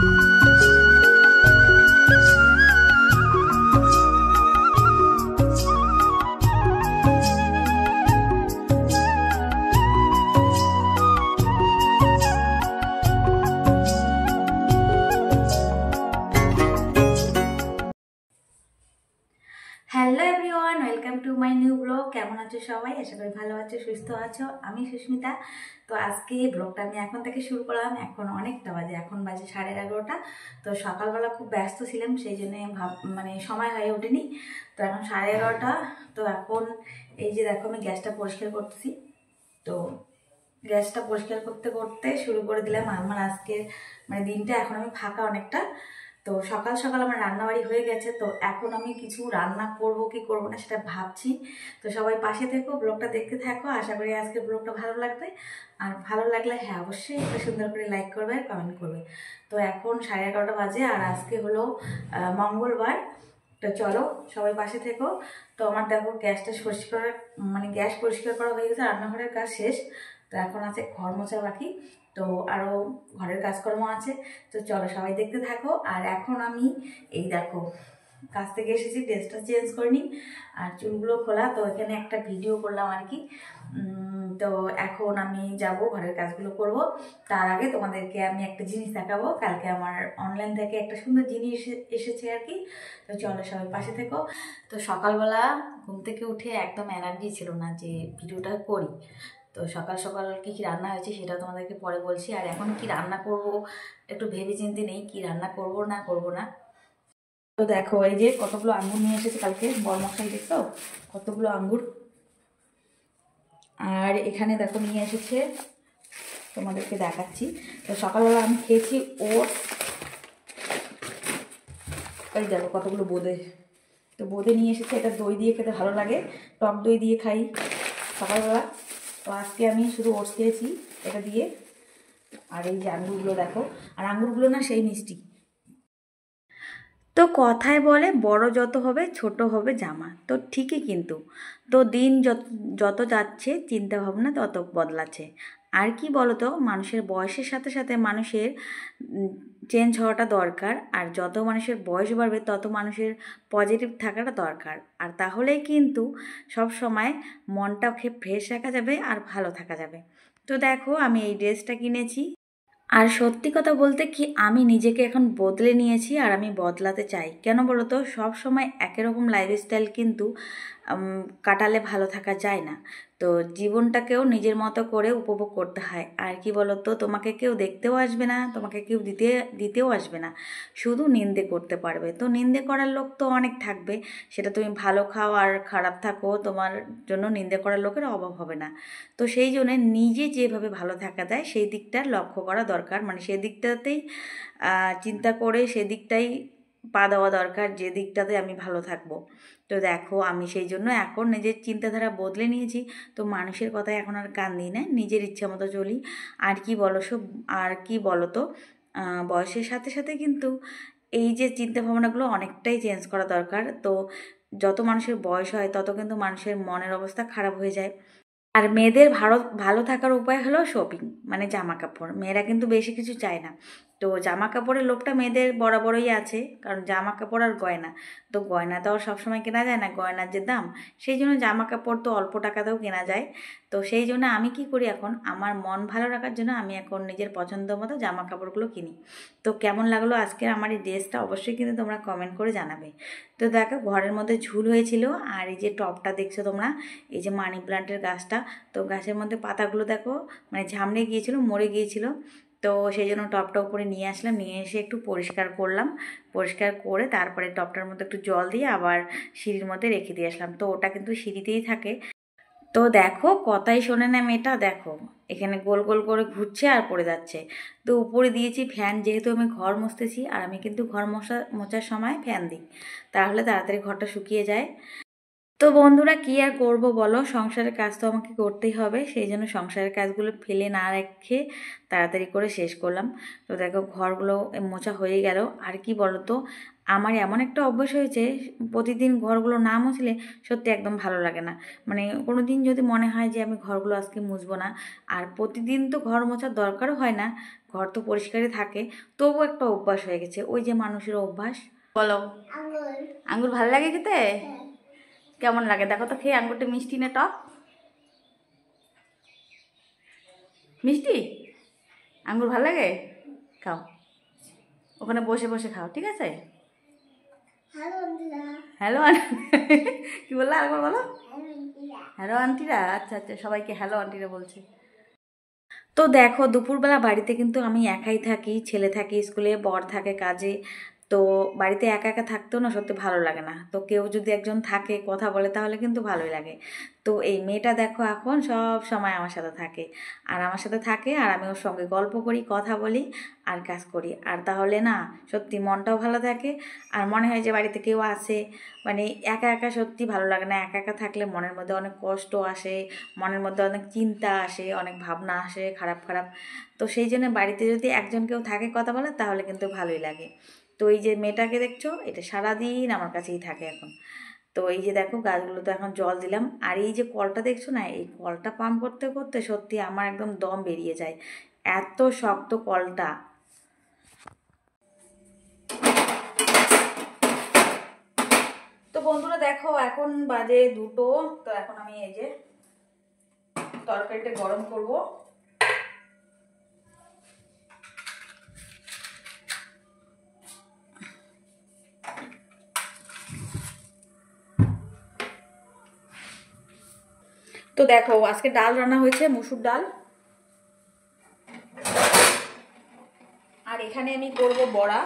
Hello everyone, welcome to my new blog. কেমন আছো সবাই? আশা করি ভালো আছো, সুস্থ আছো। আমি সুস্মিতা। তো আজকে ব্লগটা আমি এখন থেকে শুরু করলাম। এখন অনেকটা বাজে, এখন বাজে 11:30। তো সকালবেলা খুব ব্যস্ত ছিলাম, সেই জন্য সময় হয়ে ওঠেনি। তো এখন 11:30। তো এখন এই যে দেখো, আমি গ্যাসটা পরিষ্কার করতেছি। তো গ্যাসটা পরিষ্কার করতে করতে শুরু করে দিলাম আমার আজকের দিনটা। এখন আমি ফাঁকা অনেকটা। তো সকাল সকাল আমার রান্নাবাড়ি হয়ে গেছে। তো এখন আমি কিছু রান্না করব কি করব না সেটা ভাবছি। তো সবাই পাশে থেকো, ব্লগটা দেখতে থাকো। আশা করি আজকের ব্লগটা ভালো লাগবে। আর ভালো লাগলে হ্যাঁ অবশ্যই একটা সুন্দর করে লাইক করবে আর কমেন্ট করবে। তো এখন 11:30 বাজে, আর আজকে হলো মঙ্গলবার। তো চলো সবাই পাশে থেকো। তো আমার দেখো গ্যাসটা পরিষ্কার গ্যাস পরিষ্কার করা হয়ে গেছে, রান্নাঘরের কাজ শেষ। তো এখন আছে ঘর মোছা বাকি। তো আরও ঘরের কাজকর্ম আছে। তো চলো সবাই দেখতে থাকো। আর এখন আমি এই দেখো কাজ থেকে এসেছি, ড্রেসটা চেঞ্জ করে নিই আর চুলগুলো খোলা। তো এখানে একটা ভিডিও করলাম আর কি। তো এখন আমি যাব ঘরের কাজগুলো করব। তার আগে তোমাদেরকে আমি একটা জিনিস দেখাবো। কালকে আমার অনলাইন থেকে একটা সুন্দর জিনিস এসেছে আর কি। তো চলো সবাই পাশে থেকো। তো সকালবেলা ঘুম থেকে উঠে একদম এনার্জি ছিল না যে ভিডিওটা করি। তো সকাল সকাল কী কী রান্না হয়েছে সেটা তোমাদেরকে পরে বলছি। আর এখন কি রান্না করব একটু ভেবে চিন্তে নেই, কি রান্না করব না। তো দেখো এই যে কতগুলো আঙ্গুর নিয়ে এসেছে কালকে বরমশাই, দেখছো কতগুলো আঙ্গুর। আর এখানে দেখো নিয়ে এসেছে, তোমাদেরকে দেখাচ্ছি। তো সকালবেলা আমি খেয়েছি ওটস। এই দেখো কতগুলো বোঁদে। তো বোঁদে নিয়ে এসেছে, এটা দই দিয়ে খেতে ভালো লাগে, টক দই দিয়ে খাই সকালবেলা। তো আজকে আমি শুধু ওটস খেয়েছি এটা দিয়ে। আর এই যে আঙ্গুরগুলো দেখো, আর আঙ্গুরগুলো না সেই মিষ্টি। তো কথায় বলে বড় যত হবে ছোট হবে জামা, তো ঠিকই কিন্তু। তো দিন যত যত যাচ্ছে চিন্তা ভাবনা তত বদলাচ্ছে। আর কি বলতো, মানুষের বয়সের সাথে সাথে মানুষের চেঞ্জ হওয়াটা দরকার। আর যত মানুষের বয়স বাড়বে তত মানুষের পজিটিভ থাকাটা দরকার। আর তাহলেই কিন্তু সব সময় মনটাকে ফ্রেশ রাখা যাবে আর ভালো থাকা যাবে। তো দেখো আমি এই ড্রেসটা কিনেছি। আর সত্যি কথা বলতে কি, আমি নিজেকে এখন বদলে নিয়েছি আর আমি বদলাতে চাই। কেন বলো তো, সব সময় একই রকম লাইফস্টাইল কিন্তু কাটালে ভালো থাকা যায় না। তো জীবনটাকেও নিজের মতো করে উপভোগ করতে হয়। আর কি বলো তো, তোমাকে কেউ দেখতেও আসবে না, তোমাকে কেউ দিতেও আসবে না, শুধু নিন্দে করতে পারবে। তো নিন্দে করার লোক তো অনেক থাকবে, সেটা তুমি ভালো খাও আর খারাপ থাকো, তোমার জন্য নিন্দে করার লোকের অভাব হবে না। তো সেই জন্য নিজে যেভাবে ভালো থাকা যায় সেই দিকটা লক্ষ্য করা দরকার, সেই দিকটাতেই চিন্তা করে সেদিকটাই পা দেওয়া দরকার, যে দিকটাতে আমি ভালো থাকবো। তো দেখো আমি সেই জন্য এখন নিজের চিন্তাধারা বদলে নিয়েছি। তো মানুষের কথায় এখন আর কান দিই না, নিজের ইচ্ছা মতো চলি। আর কি বলো তো, বয়সের সাথে সাথে কিন্তু এই যে চিন্তা ভাবনাগুলো অনেকটাই চেঞ্জ করা দরকার। তো যত মানুষের বয়স হয় তত কিন্তু মানুষের মনের অবস্থা খারাপ হয়ে যায়। আর মেয়েদের ভালো ভালো থাকার উপায় হলো শপিং, জামা কাপড়। মেয়েরা কিন্তু বেশি কিছু চায় না। তো জামা কাপড়ের লোভটা মেয়েদের বরাবরই আছে, কারণ জামা কাপড় আর গয়না, তো গয়না তো আর সবসময় কেনা যায় না, গয়নার যে দাম। সেই জন্য জামা কাপড় তো অল্প টাকাতেও কেনা যায়। তো সেই জন্য আমি কি করি, এখন আমার মন ভালো রাখার জন্য আমি এখন নিজের পছন্দ মতো জামা কাপড়গুলো কিনি। তো কেমন লাগলো আজকের আমার এই ড্রেসটা অবশ্যই কিন্তু তোমরা কমেন্ট করে জানাবে। তো দেখো ঘরের মধ্যে ঝুল হয়েছিল। আর এই যে টপটা দেখছো তোমরা, এই যে মানি প্লান্টের গাছটা, তো গাছের মধ্যে পাতাগুলো দেখো ঝামড়ে গিয়েছিল, মরে গিয়েছিল। তো সেই জন্য টপটা উপরে নিয়ে আসলাম, নিয়ে এসে একটু পরিষ্কার করলাম। পরিষ্কার করে তারপরে টপটার মধ্যে একটু জল দিয়ে আবার সিঁড়ির মধ্যে রেখে দিয়ে আসলাম। তো ওটা কিন্তু সিঁড়িতেই থাকে। তো দেখো কথাই শোনে না মেয়েটা, দেখো এখানে গোল গোল করে ঘুরছে আর পড়ে যাচ্ছে। তো উপরে দিয়েছি ফ্যান, যেহেতু আমি ঘর মুছতেছি, আর আমি কিন্তু ঘর মোছার সময় ফ্যান দিই, তাহলে তাড়াতাড়ি ঘরটা শুকিয়ে যায়। তো বন্ধুরা কি আর করব বলো, সংসারের কাজ তো আমাকে করতেই হবে। সেই জন্য সংসারের কাজগুলো ফেলে না রেখে তাড়াতাড়ি করে শেষ করলাম। তো দেখো ঘরগুলো মোছা হয়ে গেল। আর কি বলো তো, আমার এমন একটা অভ্যাস হয়েছে, প্রতিদিন ঘরগুলো না মুছলে সত্যি একদম ভালো লাগে না। কোনো দিন যদি মনে হয় যে আমি ঘরগুলো আজকে মুছবো না, আর প্রতিদিন তো ঘর মোছার দরকারও হয় না, ঘর তো পরিষ্কারই থাকে, তবু একটা অভ্যাস হয়ে গেছে, ওই যে মানুষের অভ্যাস। বলো, আঙ্গুর ভালো লাগে খেতে? কেমন লাগে দেখো তো খেয়ে, আঙ্গুরটা মিষ্টি না টক? মিষ্টি আঙ্গুর ভালো লাগে, খাও, ওখানে বসে বসে খাও, ঠিক আছে? হ্যালো কি বললো আরেকবার বলো। হ্যালো আন্টিরা, আচ্ছা আচ্ছা, সবাইকে হ্যালো আন্টিরা বলছে। তো দেখো দুপুরবেলা বাড়িতে কিন্তু আমি একাই থাকি, ছেলে থাকে স্কুলে, বর থাকে কাজে। তো বাড়িতে একা একা থাকতেও না সত্যি ভালো লাগে না, তো কেউ যদি একজন থাকে কথা বলে তাহলে কিন্তু ভালোই লাগে। তো এই মেয়েটা দেখো এখন সব সময় আমার সাথে থাকে, আর আমার সাথে থাকে, আর আমি ওর সঙ্গে গল্প করি, কথা বলি, আর কাজ করি, আর তাহলে না সত্যি মনটাও ভালো থাকে। আর মনে হয় যে বাড়িতে কেউ আছে, মানে একা একা সত্যি ভালো লাগে না। একা একা থাকলে মনের মধ্যে অনেক কষ্ট আসে, মনের মধ্যে অনেক চিন্তা আসে, অনেক ভাবনা আসে খারাপ খারাপ। তো সেই জন্য বাড়িতে যদি একজন কেউ থাকে কথা বলে তাহলে কিন্তু ভালোই লাগে। তো এই যে মেয়েটাকে দেখছো, এটা সারাদিন আমার কাছেই থাকে এখন। তো এই যে দেখো গাছগুলো তো এখন জল দিলাম, আর এই যে কলটা দেখছো না, এই কলটা পাম্প করতে করতে সত্যি আমার একদম দম বেরিয়ে যায়, এত শক্ত কলটা। তো বন্ধুরা দেখো এখন বাজে 2টো। তো এখন আমি এই যে তরকারিটা গরম করব। তো দেখো আজকে ডাল রান্না হয়েছে, মুসুর ডাল, আর এখানে আমি করব বড়া।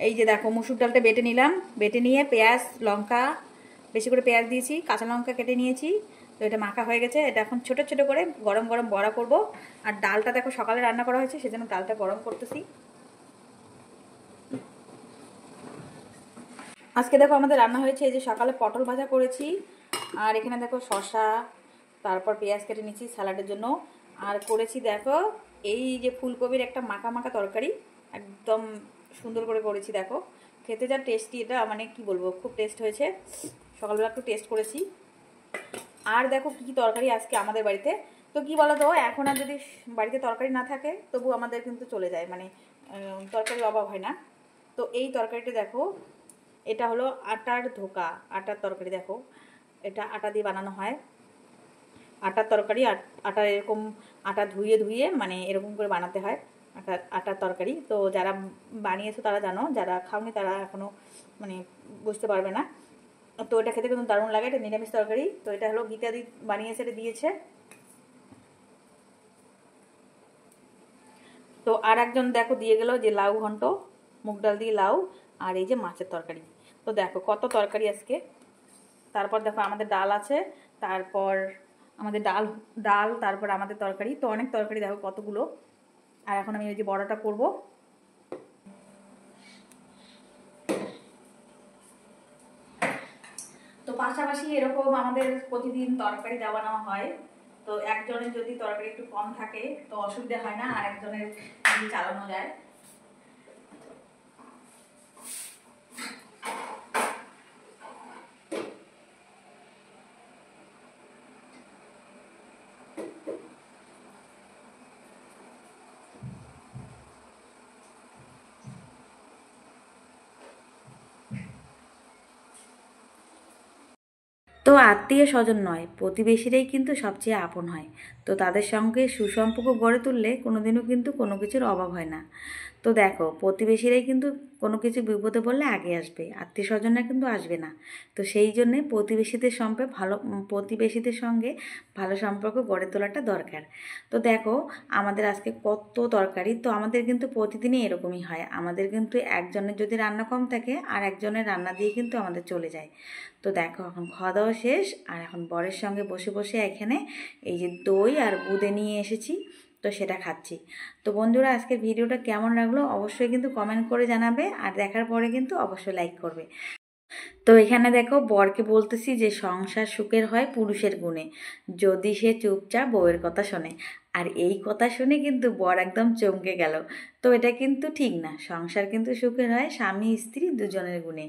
এই যে দেখো মুসুর ডালটা বেটে নিলাম, বেটে নিয়ে পেঁয়াজ লঙ্কা, বেশি করে পেঁয়াজ দিয়েছি, কাঁচা লঙ্কা কেটে নিয়েছি। তো এটা মাখা হয়ে গেছে, এটা এখন ছোট ছোট করে গরম গরম বড়া করব। আর ডালটা দেখো সকালে রান্না করা হয়েছে, সেজন্য ডালটা গরম করতেছি। আজকে দেখো আমাদের রান্না হয়েছে এই যে সকালে পটল ভাজা করেছি, আর এখানে দেখো শসা, তারপর পেঁয়াজ কেটে নিয়েছি স্যালাডের জন্য, আর করেছি দেখো এই যে ফুলকপির একটা মাখা মাখা তরকারি, একদম সুন্দর করে করেছি। দেখো খেতে যা টেস্টি, এটা মানে কি বলবো, খুব টেস্ট হয়েছে। সকালবেলা একটু টেস্ট করেছি। আর দেখো কী তরকারি আজকে আমাদের বাড়িতে। তো কি বলো তো, এখন আর যদি বাড়িতে তরকারি না থাকে তবু আমাদের কিন্তু চলে যায়, মানে তরকারির অভাব হয় না। তো এই তরকারিটা দেখো, এটা হলো আটার ধোকা, আটার তরকারি। দেখো এটা আটা দিয়ে বানানো হয় আটার তরকারি। আটা এরকম আটা ধুয়ে ধুয়ে মানে এরকম করে বানাতে হয় আটার তরকারি। তো যারা বানিয়েছো তারা জানো, যারা খাওনি তারা এখনও মানে বুঝতে পারবে না। তো এটা খেতে কিন্তু দারুণ লাগে, এটা নিরামিষ তরকারি। তো এটা হলো গীতা দি বানিয়েছে, এটা দিয়েছে। তো আর একজন দেখো দিয়ে গেল যে লাউ ঘন্ট, মুগ ডাল দিয়ে লাউ, আর এই যে মাছের তরকারি। তো দেখো কত তরকারি আজকে। তারপর দেখো আমাদের ডাল আছে, তারপর আমাদের ডাল ডাল তারপর আমাদের তরকারি, তো অনেক তরকারি দেখো কতগুলো। আর এখন আমি ওই যে বড়াটা করব। তো পাশাপাশি এরকম আমাদের প্রতিদিন তরকারি দেওয়া নেওয়া হয়। তো একজনের যদি তরকারি একটু কম থাকে তো অসুবিধা হয় না, আর একজনের চালানো যায়। তো আত্মীয় স্বজন নয়, প্রতিবেশীরাই কিন্তু সবচেয়ে আপন হয়। তো তাদের সঙ্গে সুসম্পর্ক গড়ে তুললে কোনোদিনও কিন্তু কোনো কিছুর অভাব হয় না। তো দেখো প্রতিবেশীরাই কিন্তু কোনো কিছু বিপদে পড়লে আগে আসবে, আত্মীয় স্বজনরা কিন্তু আসবে না। তো সেই জন্যে প্রতিবেশীদের সঙ্গে ভালো সম্পর্ক গড়ে তোলাটা দরকার। তো দেখো আমাদের আজকে কত তরকারি, তো আমাদের কিন্তু প্রতিদিনই এরকমই হয়। আমাদের কিন্তু একজনের যদি রান্না কম থাকে আর একজনের রান্না দিয়ে কিন্তু আমাদের চলে যায়। তো দেখো এখন খাওয়া দাওয়া শেষ, আর এখন বরের সঙ্গে বসে বসে এখানে এই যে দই আর বোঁদে নিয়ে এসেছি, তো সেটা খাচ্ছি। তো বন্ধুরা আজকের ভিডিওটা কেমন লাগলো অবশ্যই কিন্তু কমেন্ট করে জানাবে, আর দেখার পরে কিন্তু অবশ্যই লাইক করবে। তো এখানে দেখো বরকে বলতেছি যে সংসার সুখের হয় পুরুষের গুণে, যদি সে চুপচাপ বউয়ের কথা শোনে। আর এই কথা শুনে কিন্তু বর একদম চমকে গেল। তো এটা কিন্তু ঠিক না, সংসার কিন্তু সুখের হয় স্বামী স্ত্রী দুজনের গুণে।